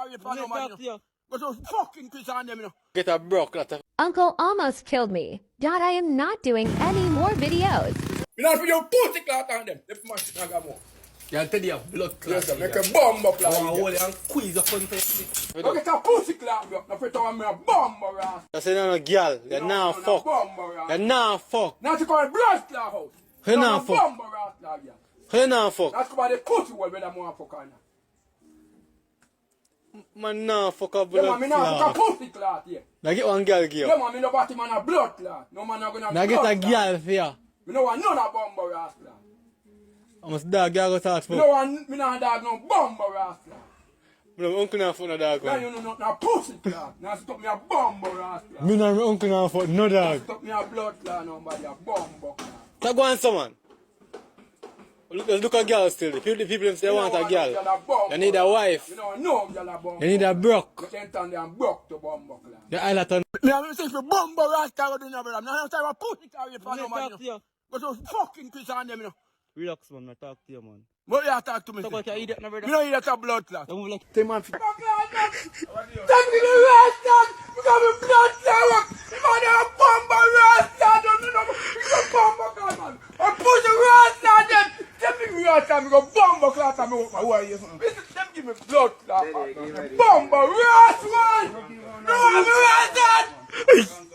carry for no man, you know. But those fucking piss on them, you know. Get a Bomboclaat. Uncle almost killed me. Dad, I am not doing any more videos. You know, for your pussy clot on them. If man should not go more. You'll tell you a blood clot. Yes, make a Bomboclaat. Oh, hold it and squeeze up on it. Look at a pussy clot, bro. Now, for to me a bomber ass. I say no, girl. You're not fuck. You're not fuck. Now to call it blood clot house. You're not fuck. Bomber ass, like that. You're not fuck. That's about the pussy wall where they want to fuck on. Man, nah fuck a Yeah, blood man, me not fuck a clot. pussy clot here. Now get one girl give Yeah, you. man, me no body man a blood clot. No man not gonna Now get a girl for you. Me no want none of bomber ass clot. I must dog girl go talk Me for. no want, me not dog no bomber ass clot. My uncle not fuck no dog Now man. you know nothing a pussy clot. Now stop me a bomber ass clot. Me and my uncle not fuck no dog. Stop me a blood clot, nobody a bomber clot. So go on someone. Look a girl still. The people them say they want a girl. You need a wife. You know, no girl a bomber. You need a broke. You can't turn them broke to bomber clot. The island on. Me have say for bomber ass clot, do never. Now I'm saying a pussy carry for no man. But those fucking piss on them, you know. Relax man, I talk to you man. What you talk to me? Talk like you idiot never. You know you a blood clot. Don't move like. Say man, take me the rest of because me blood clot. Man, a bomber ass clot. Don't you know? It's a bomber clot, man. I push the rest of them. Tell me rest of me go bomber clot and me walk my way. Them give me blood clot. Bomber rest, man. No, I'm rest.